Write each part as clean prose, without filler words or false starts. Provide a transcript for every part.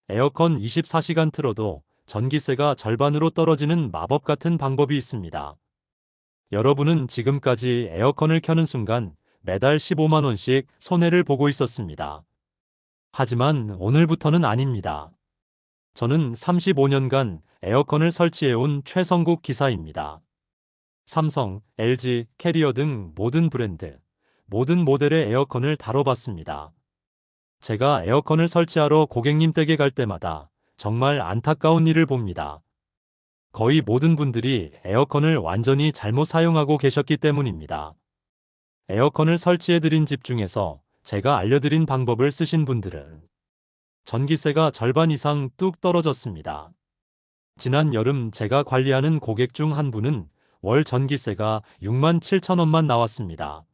에어컨 24시간 틀어도 전기세가 절반으로 떨어지는 마법 같은 방법이 있습니다. 여러분은 지금까지 에어컨을 켜는 순간 매달 15만 원씩 손해를 보고 있었습니다. 하지만 오늘부터는 아닙니다. 저는 35년간 에어컨을 설치해온 최성국 기사입니다. 삼성, LG, 캐리어 등 모든 브랜드, 모든 모델의 에어컨을 다뤄봤습니다. 제가 에어컨을 설치하러 고객님 댁에 갈 때마다 정말 안타까운 일을 봅니다. 거의 모든 분들이 에어컨을 완전히 잘못 사용하고 계셨기 때문입니다. 에어컨을 설치해드린 집 중에서 제가 알려드린 방법을 쓰신 분들은 전기세가 절반 이상 뚝 떨어졌습니다. 지난 여름 제가 관리하는 고객 중 한 분은 월 전기세가 6만 7천 원만 나왔습니다.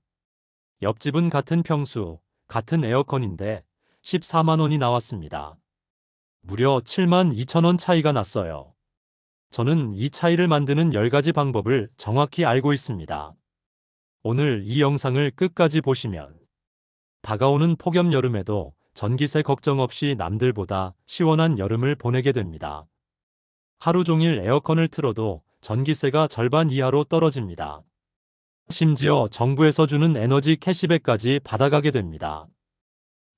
옆집은 같은 평수, 같은 에어컨인데 14만 원이 나왔습니다. 무려 7만 2천 원 차이가 났어요. 저는 이 차이를 만드는 10가지 방법을 정확히 알고 있습니다. 오늘 이 영상을 끝까지 보시면 다가오는 폭염 여름에도 전기세 걱정 없이 남들보다 시원한 여름을 보내게 됩니다. 하루 종일 에어컨을 틀어도 전기세가 절반 이하로 떨어집니다. 심지어 정부에서 주는 에너지 캐시백까지 받아가게 됩니다.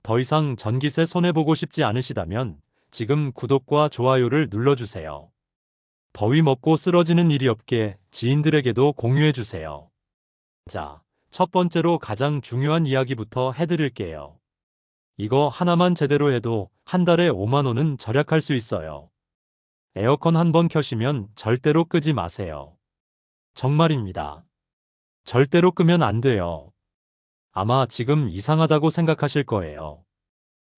더 이상 전기세 손해보고 싶지 않으시다면 지금 구독과 좋아요를 눌러주세요. 더위 먹고 쓰러지는 일이 없게 지인들에게도 공유해주세요. 자, 첫 번째로 가장 중요한 이야기부터 해드릴게요. 이거 하나만 제대로 해도 한 달에 5만 원은 절약할 수 있어요. 에어컨 한 번 켜시면 절대로 끄지 마세요. 정말입니다. 절대로 끄면 안 돼요. 아마 지금 이상하다고 생각하실 거예요.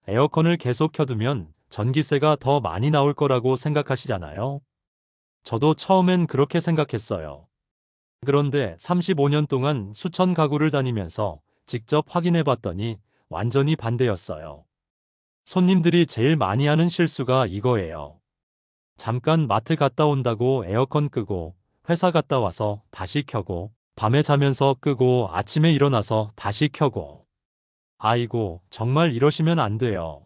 에어컨을 계속 켜두면 전기세가 더 많이 나올 거라고 생각하시잖아요. 저도 처음엔 그렇게 생각했어요. 그런데 35년 동안 수천 가구를 다니면서 직접 확인해 봤더니 완전히 반대였어요. 손님들이 제일 많이 하는 실수가 이거예요. 잠깐 마트 갔다 온다고 에어컨 끄고 회사 갔다 와서 다시 켜고 밤에 자면서 끄고 아침에 일어나서 다시 켜고. 아이고, 정말 이러시면 안 돼요.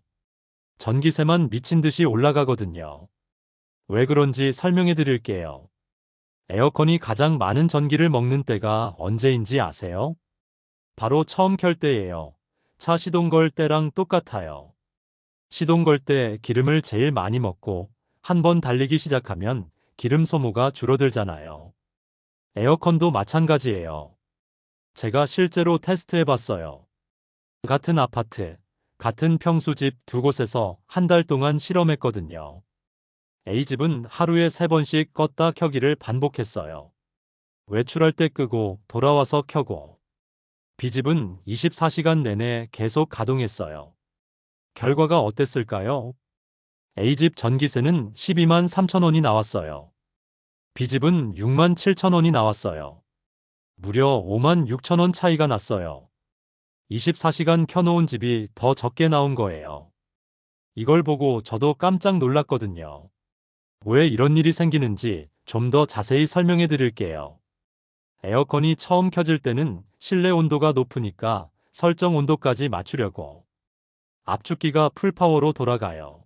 전기세만 미친 듯이 올라가거든요. 왜 그런지 설명해 드릴게요. 에어컨이 가장 많은 전기를 먹는 때가 언제인지 아세요? 바로 처음 켤 때예요. 차 시동 걸 때랑 똑같아요. 시동 걸 때 기름을 제일 많이 먹고 한번 달리기 시작하면 기름 소모가 줄어들잖아요. 에어컨도 마찬가지예요. 제가 실제로 테스트해 봤어요. 같은 아파트, 같은 평수집 두 곳에서 한 달 동안 실험했거든요. A집은 하루에 3번씩 껐다 켜기를 반복했어요. 외출할 때 끄고 돌아와서 켜고. B집은 24시간 내내 계속 가동했어요. 결과가 어땠을까요? A집 전기세는 12만 3천 원이 나왔어요. B집은 6만 7천 원이 나왔어요. 무려 5만 6천 원 차이가 났어요. 24시간 켜놓은 집이 더 적게 나온 거예요. 이걸 보고 저도 깜짝 놀랐거든요. 왜 이런 일이 생기는지 좀 더 자세히 설명해 드릴게요. 에어컨이 처음 켜질 때는 실내 온도가 높으니까 설정 온도까지 맞추려고 압축기가 풀파워로 돌아가요.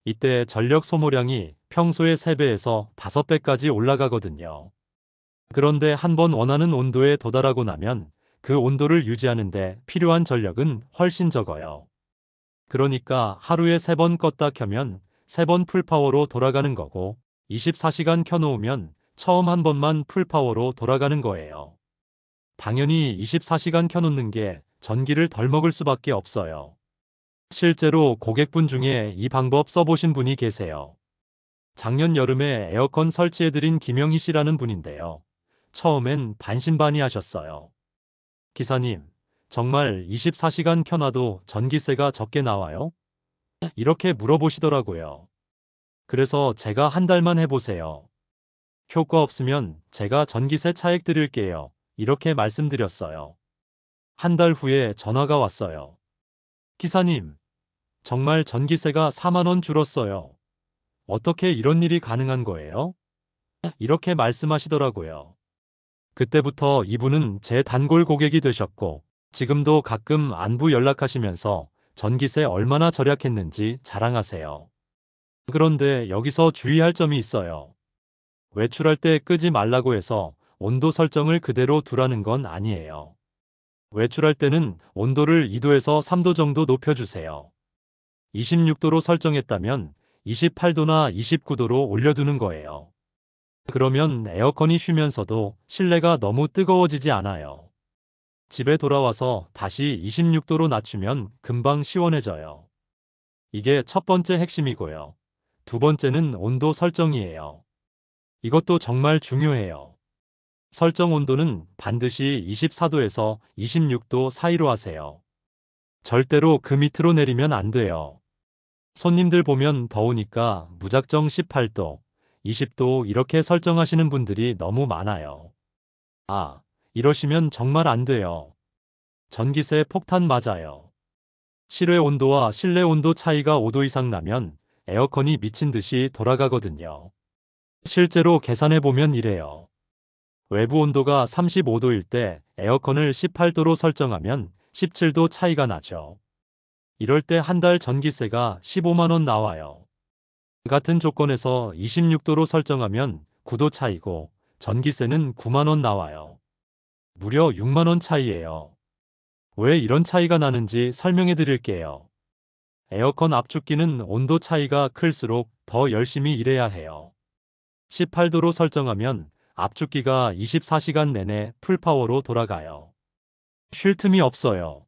이때 전력 소모량이 평소의 3배에서 5배까지 올라가거든요. 그런데 한번 원하는 온도에 도달하고 나면 그 온도를 유지하는데 필요한 전력은 훨씬 적어요. 그러니까 하루에 3번 껐다 켜면 3번 풀파워로 돌아가는 거고 24시간 켜놓으면 처음 한 번만 풀파워로 돌아가는 거예요. 당연히 24시간 켜놓는 게 전기를 덜 먹을 수밖에 없어요. 실제로 고객분 중에 이 방법 써보신 분이 계세요. 작년 여름에 에어컨 설치해드린 김영희 씨라는 분인데요. 처음엔 반신반의하셨어요. 기사님, 정말 24시간 켜놔도 전기세가 적게 나와요? 이렇게 물어보시더라고요. 그래서 제가 한 달만 해보세요. 효과 없으면 제가 전기세 차액 드릴게요. 이렇게 말씀드렸어요. 한 달 후에 전화가 왔어요. 기사님, 정말 전기세가 4만 원 줄었어요. 어떻게 이런 일이 가능한 거예요? 이렇게 말씀하시더라고요. 그때부터 이분은 제 단골 고객이 되셨고, 지금도 가끔 안부 연락하시면서 전기세 얼마나 절약했는지 자랑하세요. 그런데 여기서 주의할 점이 있어요. 외출할 때 끄지 말라고 해서 온도 설정을 그대로 두라는 건 아니에요. 외출할 때는 온도를 2도에서 3도 정도 높여주세요. 26도로 설정했다면 28도나 29도로 올려두는 거예요. 그러면 에어컨이 쉬면서도 실내가 너무 뜨거워지지 않아요. 집에 돌아와서 다시 26도로 낮추면 금방 시원해져요. 이게 첫 번째 핵심이고요. 두 번째는 온도 설정이에요. 이것도 정말 중요해요. 설정 온도는 반드시 24도에서 26도 사이로 하세요. 절대로 그 밑으로 내리면 안 돼요. 손님들 보면 더우니까 무작정 18도, 20도 이렇게 설정하시는 분들이 너무 많아요. 아, 이러시면 정말 안 돼요. 전기세 폭탄 맞아요. 실외 온도와 실내 온도 차이가 5도 이상 나면 에어컨이 미친 듯이 돌아가거든요. 실제로 계산해 보면 이래요. 외부 온도가 35도일 때 에어컨을 18도로 설정하면 17도 차이가 나죠. 이럴 때 한 달 전기세가 15만 원 나와요. 같은 조건에서 26도로 설정하면 9도 차이고 전기세는 9만 원 나와요. 무려 6만 원 차이예요. 왜 이런 차이가 나는지 설명해 드릴게요. 에어컨 압축기는 온도 차이가 클수록 더 열심히 일해야 해요. 18도로 설정하면 압축기가 24시간 내내 풀파워로 돌아가요. 쉴 틈이 없어요.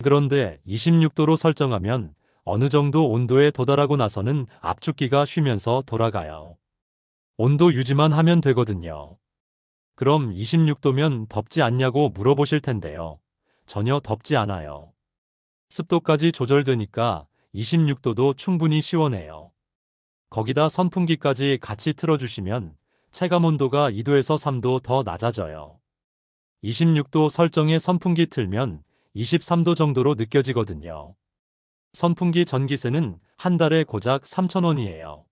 그런데 26도로 설정하면 어느 정도 온도에 도달하고 나서는 압축기가 쉬면서 돌아가요. 온도 유지만 하면 되거든요. 그럼 26도면 덥지 않냐고 물어보실 텐데요. 전혀 덥지 않아요. 습도까지 조절되니까 26도도 충분히 시원해요. 거기다 선풍기까지 같이 틀어주시면 체감 온도가 2도에서 3도 더 낮아져요. 26도 설정에 선풍기 틀면 23도 정도로 느껴지거든요. 선풍기 전기세는 한 달에 고작 3,000원이에요.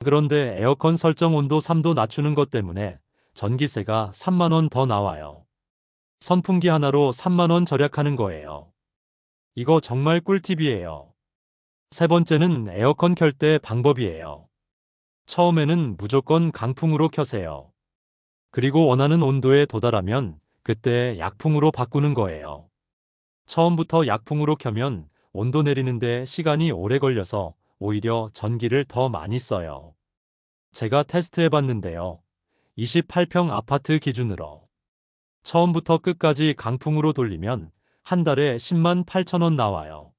그런데 에어컨 설정 온도 3도 낮추는 것 때문에 전기세가 3만 원 더 나와요. 선풍기 하나로 3만 원 절약하는 거예요. 이거 정말 꿀팁이에요. 세 번째는 에어컨 켤 때 방법이에요. 처음에는 무조건 강풍으로 켜세요. 그리고 원하는 온도에 도달하면 그때 약풍으로 바꾸는 거예요. 처음부터 약풍으로 켜면 온도 내리는데 시간이 오래 걸려서 오히려 전기를 더 많이 써요. 제가 테스트해 봤는데요. 28평 아파트 기준으로 처음부터 끝까지 강풍으로 돌리면 한 달에 10만 8천 원 나와요.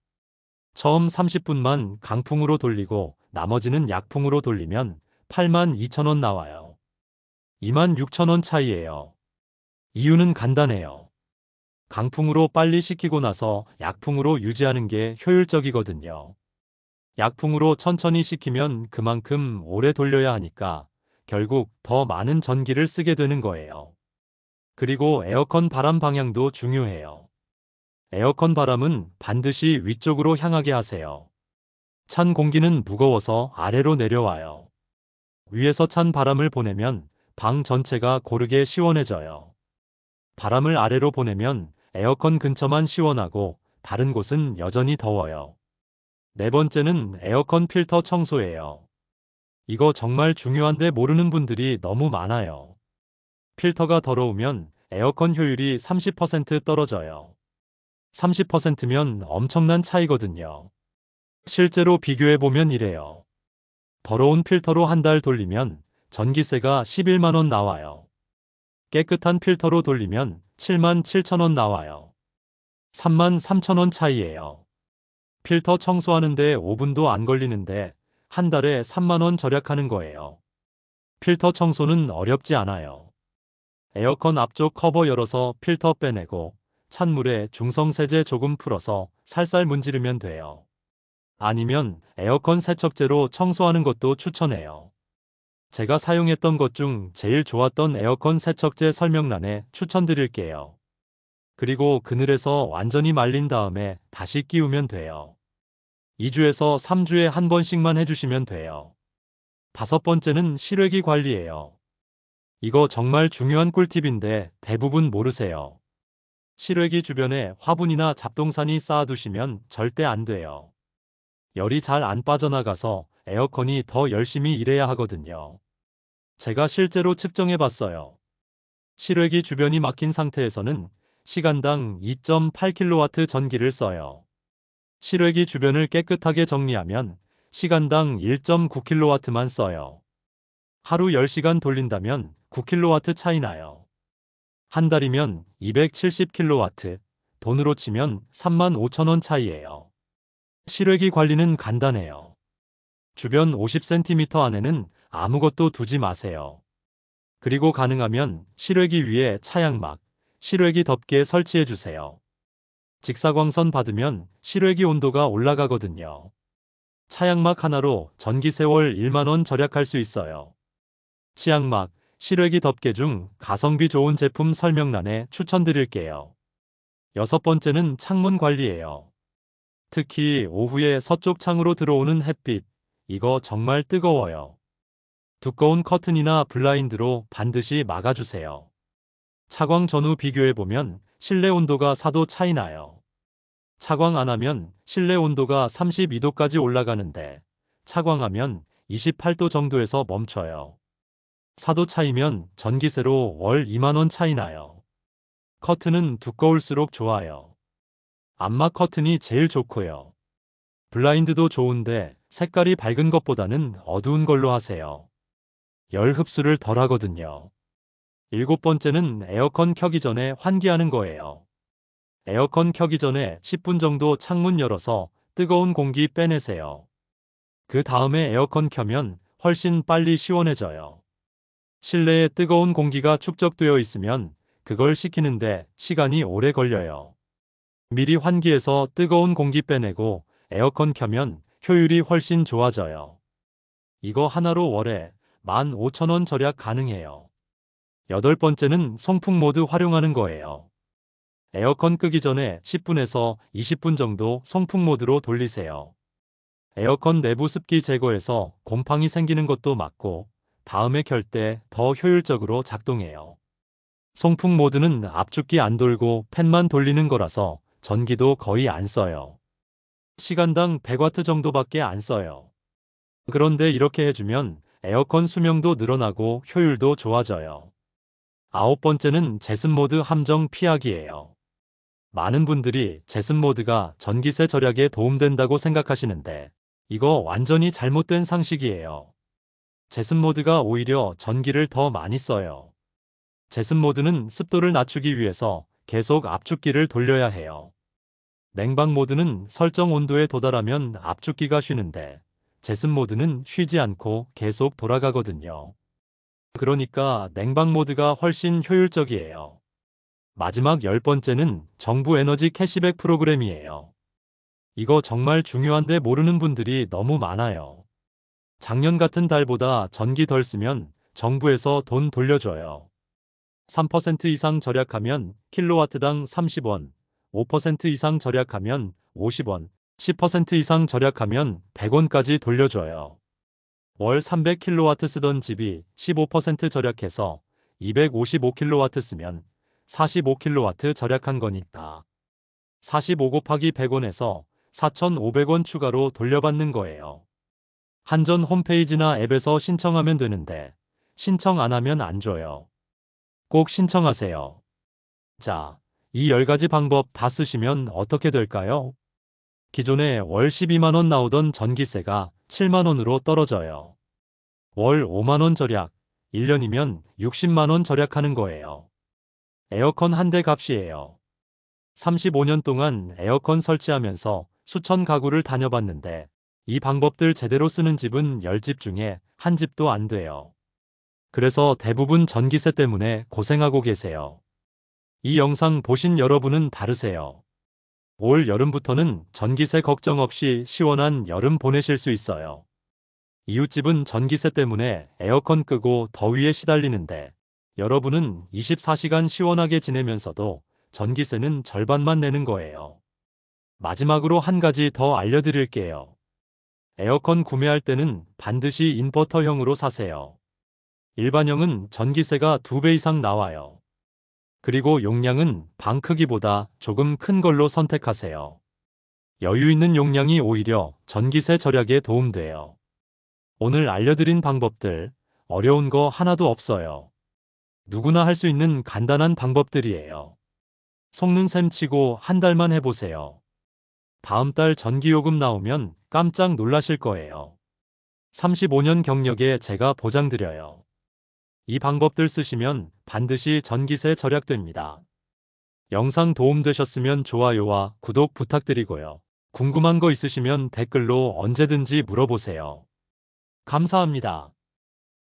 처음 30분만 강풍으로 돌리고 나머지는 약풍으로 돌리면 8만 2천 원 나와요. 2만 6천 원 차이예요. 이유는 간단해요. 강풍으로 빨리 식히고 나서 약풍으로 유지하는 게 효율적이거든요. 약풍으로 천천히 식히면 그만큼 오래 돌려야 하니까 결국 더 많은 전기를 쓰게 되는 거예요. 그리고 에어컨 바람 방향도 중요해요. 에어컨 바람은 반드시 위쪽으로 향하게 하세요. 찬 공기는 무거워서 아래로 내려와요. 위에서 찬 바람을 보내면 방 전체가 고르게 시원해져요. 바람을 아래로 보내면 에어컨 근처만 시원하고 다른 곳은 여전히 더워요. 네 번째는 에어컨 필터 청소예요. 이거 정말 중요한데 모르는 분들이 너무 많아요. 필터가 더러우면 에어컨 효율이 30% 떨어져요. 30%면 엄청난 차이거든요. 실제로 비교해보면 이래요. 더러운 필터로 한 달 돌리면 전기세가 11만 원 나와요. 깨끗한 필터로 돌리면 7만 7천 원 나와요. 3만 3천 원 차이예요. 필터 청소하는데 5분도 안 걸리는데 한 달에 3만 원 절약하는 거예요. 필터 청소는 어렵지 않아요. 에어컨 앞쪽 커버 열어서 필터 빼내고 찬물에 중성세제 조금 풀어서 살살 문지르면 돼요. 아니면 에어컨 세척제로 청소하는 것도 추천해요. 제가 사용했던 것 중 제일 좋았던 에어컨 세척제 설명란에 추천드릴게요. 그리고 그늘에서 완전히 말린 다음에 다시 끼우면 돼요. 2주에서 3주에 한 번씩만 해주시면 돼요. 다섯 번째는 실외기 관리예요. 이거 정말 중요한 꿀팁인데 대부분 모르세요. 실외기 주변에 화분이나 잡동사니 쌓아두시면 절대 안 돼요. 열이 잘 안 빠져나가서 에어컨이 더 열심히 일해야 하거든요. 제가 실제로 측정해 봤어요. 실외기 주변이 막힌 상태에서는 시간당 2.8kW 전기를 써요. 실외기 주변을 깨끗하게 정리하면 시간당 1.9kW만 써요. 하루 10시간 돌린다면 9kW 차이 나요. 한 달이면 270kW, 돈으로 치면 35,000원 차이예요. 실외기 관리는 간단해요. 주변 50cm 안에는 아무것도 두지 마세요. 그리고 가능하면 실외기 위에 차양막, 실외기 덮개 설치해 주세요. 직사광선 받으면 실외기 온도가 올라가거든요. 차양막 하나로 전기세 월 1만 원 절약할 수 있어요. 치약막, 실외기 덮개 중 가성비 좋은 제품 설명란에 추천드릴게요. 여섯 번째는 창문 관리예요. 특히 오후에 서쪽 창으로 들어오는 햇빛, 이거 정말 뜨거워요. 두꺼운 커튼이나 블라인드로 반드시 막아주세요. 차광 전후 비교해보면 실내 온도가 4도 차이 나요. 차광 안 하면 실내 온도가 32도까지 올라가는데 차광하면 28도 정도에서 멈춰요. 4도 차이면 전기세로 월 2만 원 차이 나요. 커튼은 두꺼울수록 좋아요. 암막 커튼이 제일 좋고요. 블라인드도 좋은데 색깔이 밝은 것보다는 어두운 걸로 하세요. 열 흡수를 덜 하거든요. 일곱 번째는 에어컨 켜기 전에 환기하는 거예요. 에어컨 켜기 전에 10분 정도 창문 열어서 뜨거운 공기 빼내세요. 그 다음에 에어컨 켜면 훨씬 빨리 시원해져요. 실내에 뜨거운 공기가 축적되어 있으면 그걸 식히는데 시간이 오래 걸려요. 미리 환기해서 뜨거운 공기 빼내고 에어컨 켜면 효율이 훨씬 좋아져요. 이거 하나로 월에 15,000원 절약 가능해요. 여덟 번째는 송풍 모드 활용하는 거예요. 에어컨 끄기 전에 10분에서 20분 정도 송풍 모드로 돌리세요. 에어컨 내부 습기 제거해서 곰팡이 생기는 것도 막고 다음에 켤 때 더 효율적으로 작동해요. 송풍 모드는 압축기 안 돌고 팬만 돌리는 거라서 전기도 거의 안 써요. 시간당 100W 정도밖에 안 써요. 그런데 이렇게 해주면 에어컨 수명도 늘어나고 효율도 좋아져요. 아홉 번째는 제습 모드 함정 피하기예요. 많은 분들이 제습 모드가 전기세 절약에 도움된다고 생각하시는데 이거 완전히 잘못된 상식이에요. 제습 모드가 오히려 전기를 더 많이 써요. 제습 모드는 습도를 낮추기 위해서 계속 압축기를 돌려야 해요. 냉방 모드는 설정 온도에 도달하면 압축기가 쉬는데 제습 모드는 쉬지 않고 계속 돌아가거든요. 그러니까 냉방 모드가 훨씬 효율적이에요. 마지막 열 번째는 정부 에너지 캐시백 프로그램이에요. 이거 정말 중요한데 모르는 분들이 너무 많아요. 작년 같은 달보다 전기 덜 쓰면 정부에서 돈 돌려줘요. 3% 이상 절약하면 킬로와트당 30원, 5% 이상 절약하면 50원, 10% 이상 절약하면 100원까지 돌려줘요. 월 300kW 쓰던 집이 15% 절약해서 255kW 쓰면 45kW 절약한 거니까 45 곱하기 100원에서 4,500원 추가로 돌려받는 거예요. 한전 홈페이지나 앱에서 신청하면 되는데 신청 안 하면 안 줘요. 꼭 신청하세요. 자, 이 10가지 방법 다 쓰시면 어떻게 될까요? 기존에 월 12만 원 나오던 전기세가 7만 원으로 떨어져요. 월 5만 원 절약, 1년이면 60만 원 절약하는 거예요. 에어컨 한 대 값이에요. 35년 동안 에어컨 설치하면서 수천 가구를 다녀봤는데 이 방법들 제대로 쓰는 집은 10집 중에 한 집도 안 돼요. 그래서 대부분 전기세 때문에 고생하고 계세요. 이 영상 보신 여러분은 다르세요. 올 여름부터는 전기세 걱정 없이 시원한 여름 보내실 수 있어요. 이웃집은 전기세 때문에 에어컨 끄고 더위에 시달리는데 여러분은 24시간 시원하게 지내면서도 전기세는 절반만 내는 거예요. 마지막으로 한 가지 더 알려드릴게요. 에어컨 구매할 때는 반드시 인버터형으로 사세요. 일반형은 전기세가 2배 이상 나와요. 그리고 용량은 방 크기보다 조금 큰 걸로 선택하세요. 여유 있는 용량이 오히려 전기세 절약에 도움돼요. 오늘 알려드린 방법들 어려운 거 하나도 없어요. 누구나 할 수 있는 간단한 방법들이에요. 속는 셈 치고 한 달만 해보세요. 다음 달 전기요금 나오면 깜짝 놀라실 거예요. 35년 경력에 제가 보장드려요. 이 방법들 쓰시면 반드시 전기세 절약됩니다. 영상 도움되셨으면 좋아요와 구독 부탁드리고요. 궁금한 거 있으시면 댓글로 언제든지 물어보세요. 감사합니다.